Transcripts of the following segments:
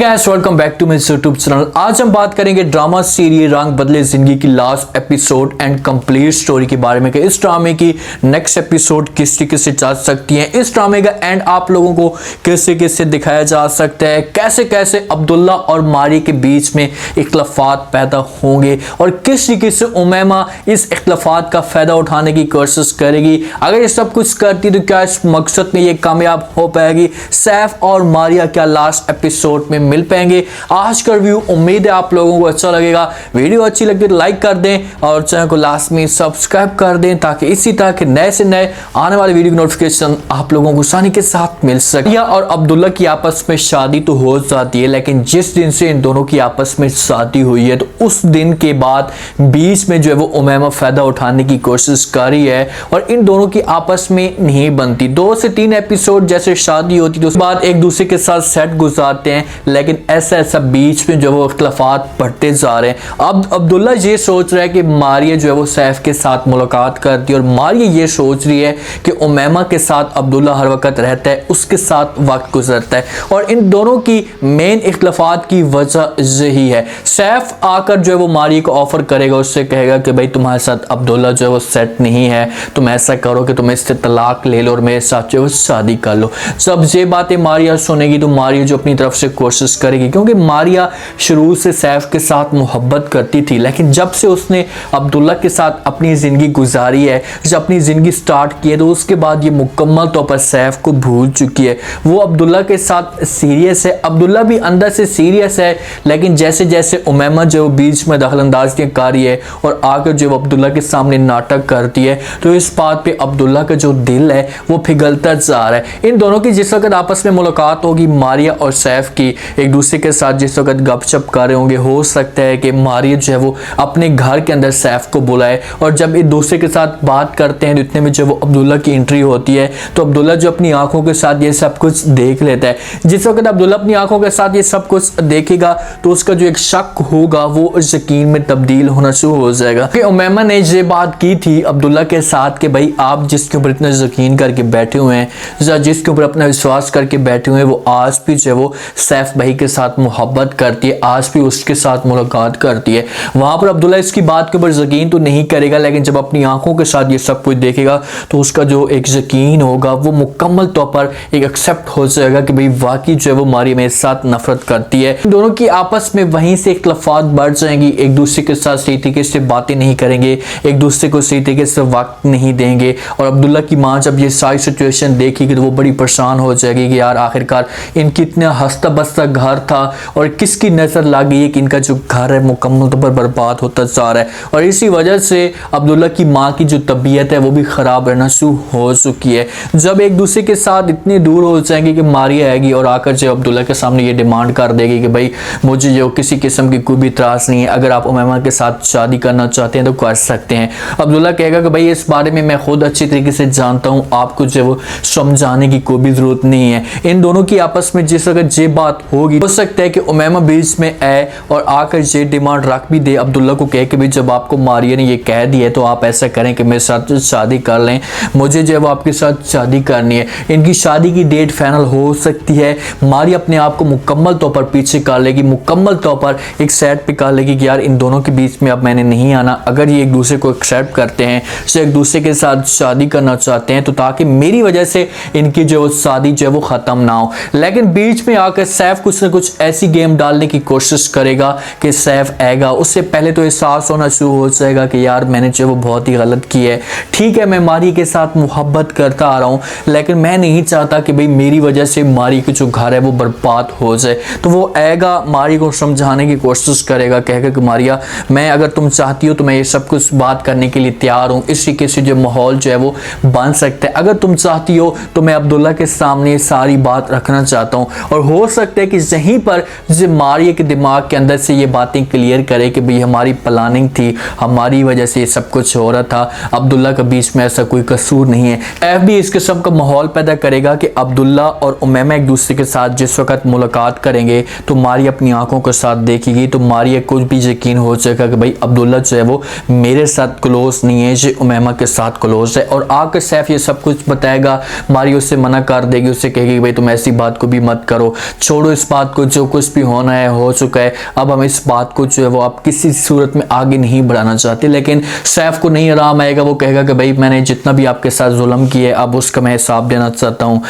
Guys welcome back to my YouTube channel. आज हम बात करेंगे ड्रामा सीरीज रंग बदले जिंदगी की last episode and complete story के बारे में कि इस ड्रामे की नेक्स्ट एपिसोड किस तरीके से जा सकती है, इस ड्रामे का एंड आप लोगों को किस तरीके से दिखाया जा सकता है, कैसे कैसे अब्दुल्ला और मारिया के बीच में इख्तलाफात पैदा होंगे और किस तरीके से उमैमा इस इख्तलाफात का फायदा उठाने की कोशिश करेगी। अगर ये सब कुछ करती तो क्या इस मकसद में ये कामयाब हो पाएगी? सैफ और मारिया क्या लास्ट एपिसोड में मिल पाएंगे? आज का रिव्यू उम्मीद है आप लोगों को अच्छा लगेगा। वीडियो अच्छी लगी तो लाइक कर दें और चैनल को लास्ट में सब्सक्राइब कर दें ताकि इसी तरह के नए से नए आने वाले वीडियो की नोटिफिकेशन आप लोगों को आसानी के साथ मिल सके। और अब्दुल्ला की आपस में शादी तो हो जाती है, लेकिन जिस दिन से इन दोनों की आपस में शादी हुई है तो उस दिन के बाद बीच में जो है वो उमैमा फायदा उठाने की कोशिश कर रही है और इन दोनों की आपस में नहीं बनती। 2 से 3 एपिसोड जैसे शादी होती तो उसके बाद एक दूसरे के साथ सेट गुजारते हैं, लेकिन ऐसा बीच में जो वो इख्तलाफात बढ़ते जा रहे हैं। अब अब्दुल्ला ये सोच रहा है कि मारिया जो है वो सैफ के साथ मुलाकात करती है और मारिया ये सोच रही है कि उमैमा के साथ अब्दुल्ला हर वक्त रहता है, उसके साथ वक्त गुजरता है और इन दोनों की मेन इख्तलाफात की वजह यही है। सैफ आकर जो है वो मारिया को ऑफर करेगा, उससे कहेगा कि भाई तुम्हारे साथ अब्दुल्ला जो है वो सेट नहीं है, तुम ऐसा करो कि तुम इससे तलाक ले लो और मेरे साथ जो है वो शादी कर लो। जब ये बातें मारिया सुनेगी तो मारिया जो अपनी तरफ से कोशिश करेगी, क्योंकि मारिया शुरू से सैफ के साथ मोहब्बत करती थी, लेकिन जब से उसने अब्दुल्ला के साथ अपनी ज़िंदगी गुजारी है, जब अपनी ज़िंदगी स्टार्ट की है तो उसके बाद ये मुकम्मल तौर पर सैफ को भूल चुकी है। वो अब्दुल्ला के साथ सीरियस है, अब्दुल्ला भी अंदर से सीरियस है, लेकिन जैसे जैसे उमैमा जो बीच में दखलंदाजी कर रही है और आकर जो अब्दुल्ला के सामने नाटक करती है तो इस बात पे अब्दुल्ला का जो दिल है वो पिघलता जा रहा है। इन दोनों की जिस वक्त आपस में मुलाकात होगी मारिया और सैफ की, एक दूसरे के साथ जिस वक्त गपशप कर रहे होंगे, हो सकता है कि मारिया जो है वो अपने घर के अंदर सैफ को बुलाए और जब एक दूसरे के साथ बात करते हैं तो इतने में जो वो अब्दुल्ला की एंट्री होती है तो अब्दुल्ला जो अपनी आंखों के साथ ये सब कुछ देख लेता है। जिस वक्त अब्दुल्ला अपनी आंखों के साथ ये सब कुछ देखेगा तो उसका जो एक शक होगा वो यकीन में तब्दील होना शुरू हो जाएगा। कि उमैमा ने ये बात की थी अब्दुल्ला के साथ कि भाई आप जिसके ऊपर इतना यकीन करके बैठे हुए हैं या जिसके ऊपर अपना विश्वास करके बैठे हुए हैं वो आज भी जो है वो सैफ भाई के साथ मोहब्बत करती है, आज भी उसके साथ मुलाकात करती है। वहां पर अब्दुल्ला इसकी बात के ऊपर यकीन तो नहीं करेगा, लेकिन जब अपनी आंखों के साथ ये सब कुछ देखेगा तो उसका जो एक यकीन होगा वो मुकम्मल तौर पर एक एक्सेप्ट हो जाएगा कि भाई वाकई जो है वो मारिया मेरे साथ नफरत करती है। दोनों की आपस में वहीं से इख्तलाफात बढ़ जाएंगी, एक दूसरे के साथ सही तरीके से बातें नहीं करेंगे, एक दूसरे को सही तरीके से वक्त नहीं देंगे और अब्दुल्ला की माँ जब ये सारी सिचुएशन देखेगी तो वो बड़ी परेशान हो जाएगी कि यार आखिरकार इनकी इतना हंसता बसता घर था और किसकी नजर लग गई है कि इनका जो घर है मुकम्मल तौर पर बर्बाद होता जा रहा है और इसी वजह से अब्दुल्ला की माँ की जो तबीयत है वो भी खराब रहना शुरू हो चुकी है। जब एक दूसरे के साथ इतने दूर हो जाएंगे कि मारिया आएगी और आकर जो अब्दुल्ला के सामने ये डिमांड कर देगी कि भाई मुझे जो किसी किस्म की कोई भी त्रास नहीं है, अगर आप उमैमा के साथ शादी करना चाहते हैं तो कर सकते हैं। अब्दुल्ला कहेगा कि भाई इस बारे में मैं खुद अच्छी तरीके से जानता हूँ, आपको जो वो समझाने की कोई भी जरूरत नहीं है। इन दोनों की आपस में जिस अगर ये बात होगी हो सकता है कि उमैमा बीच में आए और आकर ये डिमांड रख भी दे अब्दुल्ला को, कहे कि भाई जब आपको मारिया ने ये कह दिया है तो आप ऐसा करें कि मेरे साथ शादी कर लें, मुझे जो है वो आपके साथ शादी करनी है। इनकी शादी की डेट फाइनल हो सकती है। मारिया अपने आप को मुकम्मल तौर पर पीछे कर लेगी, मुकम्मल तौर पर एक साइड पे कर लेगी कि यार इन दोनों के बीच में अब मैंने नहीं आना। अगर ये एक दूसरे को एक्सेप्ट करते हैं, एक दूसरे के साथ शादी करना चाहते हैं तो ताकि मेरी वजह से इनकी जो शादी जो है वो खत्म ना हो। लेकिन बीच में आकर सैफ कुछ ना कुछ ऐसी गेम डालने की कोशिश करेगा कि सैफ आएगा, उससे पहले तो एहसास होना शुरू हो जाएगा कि यार मैंने जो वो बहुत ही गलत की है। ठीक है मैं मारिया के साथ मोहब्बत करता आ रहा हूँ, लेकिन मैं नहीं चाहता कि भाई मेरी वजह से मारिया की जो घर है वो बर्बाद हो जाए। तो वो आएगा, मारिया को समझाने की कोशिश करेगा, कहेगा कि मारिया मैं अगर तुम चाहती हो तो मैं ये सब कुछ बात करने के लिए तैयार हूँ, इस तरीके से जो माहौल जो है वो बन सकता है। अगर तुम चाहती हो तो मैं अब्दुल्ला के सामने सारी बात रखना चाहता हूँ और हो सकता है कि यहीं पर जो मारिया के दिमाग के अंदर से ये बातें क्लियर करे कि भाई हमारी प्लानिंग थी, हमारी वजह से ये सब कुछ हो रहा था, अब्दुल्ला के बीच में ऐसा कोई कसूर नहीं है। एफ भी इस किस्म का माहौल पैदा करेगा कि अब्दुल्ला और उमैमा एक दूसरे के साथ जिस वक्त मुलाकात करेंगे तो मारिया अपनी आंखों के साथ देखेगी तो मारिया को भी यकीन हो जाएगा कि भाई अब्दुल्ला जो है वो मेरे साथ क्लोज नहीं है, ये उमैमा के साथ क्लोज है। और आकर सैफ ये सब कुछ बताएगा, मारिया उससे मना कर देगी, उससे कहेगी भाई तुम ऐसी बात को भी मत करो, छोड़ो इस बात को, जो कुछ भी होना है हो चुका है, अब हम इस बात को जो है वो आप किसी सूरत में आगे नहीं बढ़ाना चाहते। लेकिन सैफ को नहीं आराम आएगा, वो कहेगा कि भाई मैंने जितना भी आपके साथ जुल्म किया है अब उसका मैं हिसाब देना चाहता हूँ,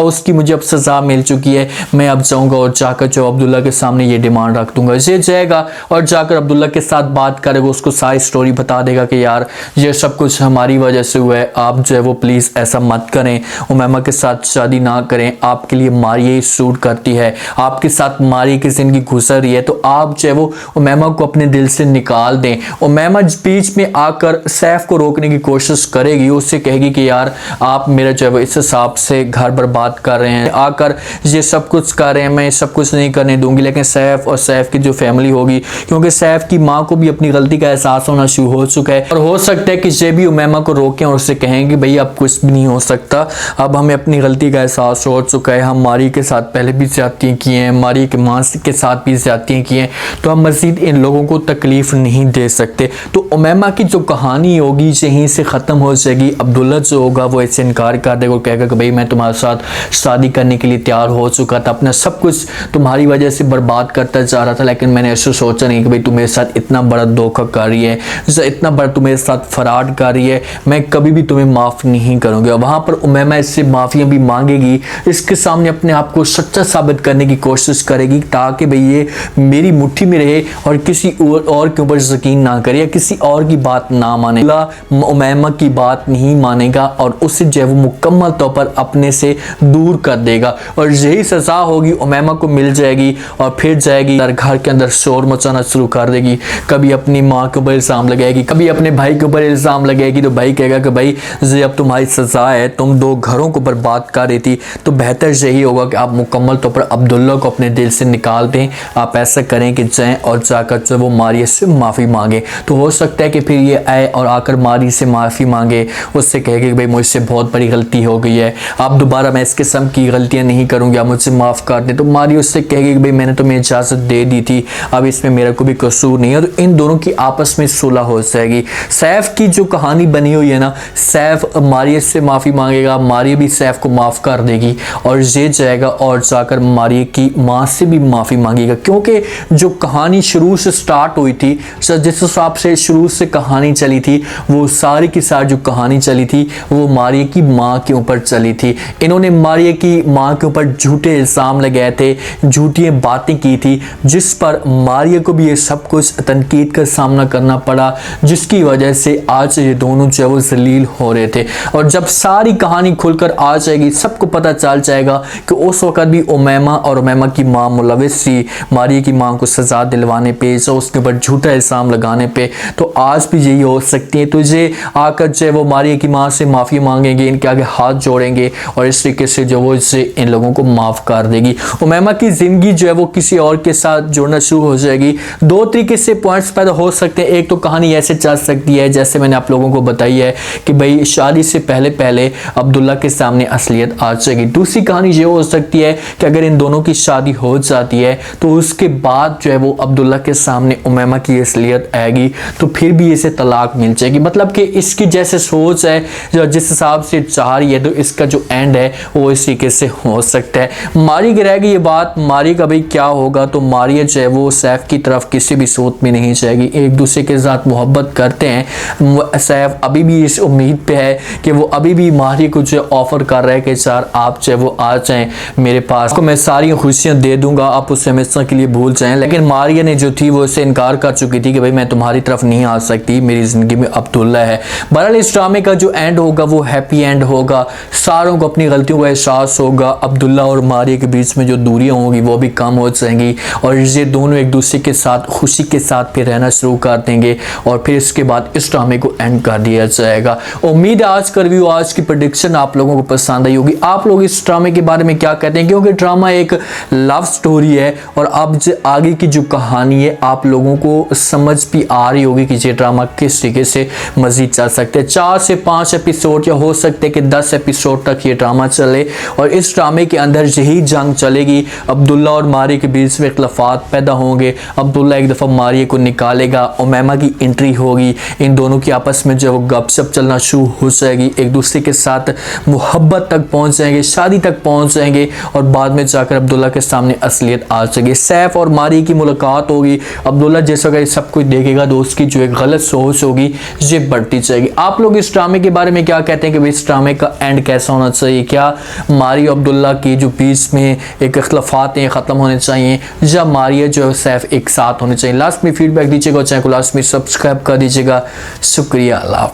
उसकी मुझे अब सजा मिल चुकी है, मैं अब जाऊँगा और जाकर जो अब्दुल्ला के सामने ये डिमांड रख दूंगा। ये जाएगा और जाकर अब्दुल्ला के साथ बात करेगा, उसको सारी स्टोरी बता देगा कि यार ये सब कुछ हमारी वजह से हुआ है, आप जो है वो प्लीज़ ऐसा मत करें, उमैमा के साथ शादी ना करें, आपके लिए मारिया सूट करती है, आपके साथ मारिया की जिंदगी गुजर रही है, तो आप जो है वो उमैमा को अपने दिल से निकाल दें। उमैमा बीच में आकर सैफ को रोकने की कोशिश करेगी, उससे कहेगी कि यार आप मेरा जो है वो इस हिसाब से घर बर्बाद कर रहे हैं, आकर ये सब कुछ कर रहे हैं, मैं सब कुछ नहीं करने दूंगी। लेकिन सैफ और सैफ की जो फैमिली होगी, क्योंकि सैफ की माँ को भी अपनी गलती का एहसास होना शुरू हो चुका है और हो सकता है कि ये भी उमैमा को रोकें और उससे कहेंगे भाई अब कुछ भी नहीं हो सकता, अब हमें अपनी गलती का एहसास हो चुका है, हम मारी के साथ पहले भी ज्यादतियाँ की हैं, मारी के माँ के साथ भी ज्यादतियाँ की हैं, तो हम मजीद इन लोगों को तकलीफ नहीं दे सकते। तो उमैमा की जो कहानी होगी यहीं से ख़त्म हो जाएगी। अब्दुल्ला जो होगा वो इससे इनकार कर देगा और कहेगा कि भाई मैं तुम्हारे साथ शादी करने के लिए तैयार हो चुका था, अपना सब कुछ तुम्हारी वजह से बर्बाद करता जा रहा था, लेकिन मैंने ऐसे सोचा नहीं कि भाई तुम मेरे साथ इतना बड़ा धोखा कर रही है, इतना बड़ा तुम मेरे साथ फराड कर रही है, मैं कभी भी तुम्हें माफ़ नहीं करूँगी। और वहाँ पर उमैमा इससे माफ़ियाँ भी मांगेगी, इसके सामने अपने आप को सच्चा साबित करने की कोशिश करेगी ताकि भाई ये मेरी मुट्ठी में रहे और किसी और के ऊपर यकीन ना करे या किसी और की बात ना माने। उमैमा की बात नहीं मानेगा और उसे जो है वो मुकम्मल तौर पर अपने से दूर कर देगा और यही सजा होगी, उमैमा को मिल जाएगी और फिर जाएगी घर के अंदर शोर मचाना शुरू कर देगी, कभी अपनी माँ के ऊपर इल्ज़ाम लगाएगी, कभी अपने भाई के ऊपर इल्ज़ाम लगाएगी। तो भाई कहेगा कि भाई ये अब तुम्हारी सजा है, तुम दो घरों को बर्बाद कर रही थी, तो बेहतर यही होगा कि आप मुकम्मल तौर पर अब्दुल्ला को अपने दिल से निकाल दें, आप ऐसा करें कि जाएं और जाकर जो वो मारिया से माफ़ी मांगे। तो हो सकता है कि फिर ये आए और आकर मारिया से माफ़ी मांगे, उससे कहेगा कि भाई मुझसे बहुत बड़ी गलती हो गई है, अब दोबारा मैं इस किस्म की गलतियां नहीं करूँगी, आप मुझसे माफ़ कर दें। तो मारिया उससे कहेगी कि भाई मैंने तुम्हें इजाज़त दे दी थी, अब इसमें मेरा कोई भी कसूर नहीं है, तो इन दोनों की आपस में सुलह हो जाएगी। सैफ की जो कहानी बनी हुई है ना, सैफ मारिया से माफ़ी मांगेगा, मारिया भी सैफ को माफ़ कर देगी और ये जाएगा और जाकर मारिया की माँ से भी माफ़ी मांगेगा, क्योंकि जो कहानी शुरू से स्टार्ट हुई थी, जिस हिसाब से शुरू से कहानी चली थी, वो सारी की सारी जो कहानी चली थी वो मारिया की माँ के ऊपर चली थी। इन्होंने मारिया की माँ के ऊपर झूठे इल्ज़ाम लगाए थे, झूठी बातें की थी, जिस पर मारिया को भी ये सब कुछ तनकीद का सामना करना पड़ा, जिसकी वजह से आज ये दोनों जो है वो जलील हो रहे थे। और जब सारी कहानी खुलकर आ जाएगी, सबको पता चल जाएगा कि उस वक़्त भी उमैमा और उमैमा की माँ मुलविस थी मारिया की माँ को सज़ा दिलवाने पे, उसके ऊपर झूठा इल्ज़ाम लगाने पे। तो आज भी यही हो सकती है, तुझे आकर जो है वो मारिया की माँ से माफ़ी मांगेंगे, इनके आगे हाथ जोड़ेंगे और इस तरीके से जो वो इससे इन लोगों को माफ़ कर देगी। उमैमा की ज़िंदगी जो है वो किसी और के साथ जोड़ना शुरू हो जाएगी। दो तरीके से पॉइंट्स पैदा हो सकते हैं, एक तो कहानी ऐसे चल सकती है जैसे मैंने आप लोगों को बताई है कि भाई शादी से पहले पहले अब्दुल्ला के सामने असलियत आ जाएगी। दूसरी कहानी ये हो सकती है कि अगर इन दोनों की शादी हो जाती है तो उसके बाद जो है वो अब्दुल्ला के सामने उमैमा की असलियत आएगी, तो फिर भी इसे तलाक मिल जाएगी। मतलब कि इसकी जैसे सोच है, जो जिस हिसाब से चाह रही है, तो इसका जो एंड है वो इस तरीके से हो सकता है। मारिया की रहेगी ये बात, मारिया का भाई क्या होगा, तो मारिया जो है वो सैफ की तरफ किसी भी सूरत में नहीं जाएगी, एक दूसरे के साथ मोहब्बत करते हैं। सैफ अभी भी इस उम्मीद पे है कि वो अभी भी मारिया को जो ऑफर कर रहा है कि सर आप जो है वो आ जाएं मेरे पास, आपको मैं सारी खुशियां दे दूंगा, आप उस हमेशा के लिए भूल जाएं। लेकिन मारिया ने जो थी वो इससे इनकार कर चुकी थी कि भाई मैं तुम्हारी तरफ नहीं आ सकती, मेरी ज़िंदगी में अब्दुल्ला है। बहरहाल इस ड्रामे का जो एंड होगा वो हैप्पी एंड होगा, सारों को अपनी गलतियों का एहसास होगा, अब्दुल्ला और मारिया के बीच में जो दूरियां होंगी वो भी कम हो जाएंगी और ये दोनों एक दूसरे के साथ खुशी के साथ फिर रहना शुरू कर देंगे और फिर इसके बाद इस ड्रामे को एंड कर दिया जाएगा। उम्मीद है आज का रिव्यू, आज की प्रेडिक्शन आप लोगों को पसंद आई होगी। आप लोग इस ड्रामे के बारे में क्या कहते हैं, क्योंकि ड्रामा एक लव स्टोरी है और अब आगे की जो कहानी है आप लोगों को समझ भी आ रही होगी कि ये ड्रामा किस तरीके से मजीद चल सकते हैं। 4 से 5 एपिसोड या हो सकते हैं कि 10 एपिसोड तक ये ड्रामा चले और इस ड्रामे के अंदर यही जंग चलेगी। अब्दुल्ला और मारिया के बीच में इख्तलाफात पैदा होंगे, अब्दुल्ला एक दफ़ा मारिया को निकालेगा, उमैमा की एंट्री होगी, इन दोनों की आपस में जो गपशप चलना शुरू हो जाएगी, एक दूसरे के साथ मोहब्बत तक पहुंच जाएंगे, शादी तक पहुंच जाएंगे और बाद में जाकर अब्दुल्ला अब्दुल्ला के सामने असलियत आ सके। सैफ और मारी की मुलाकात होगी, अब्दुल्ला जैसा कि सब कुछ देखेगा तो उसकी जो एक गलत सोच होगी ये बढ़ती जाएगी। आप लोग इस ड्रामे के बारे में क्या कहते हैं कि भाई इस ड्रामे का एंड कैसा होना चाहिए? क्या मारी और अब्दुल्ला की जो बीच में एक इख्तलाफात हैं ख़त्म होने चाहिए, या मारिया जो है सैफ एक साथ होने चाहिए? लास्ट में फीडबैक दीजिएगा, चैनल को लास्ट में सब्सक्राइब कर दीजिएगा। शुक्रिया, अल्लाह हाफ़िज़।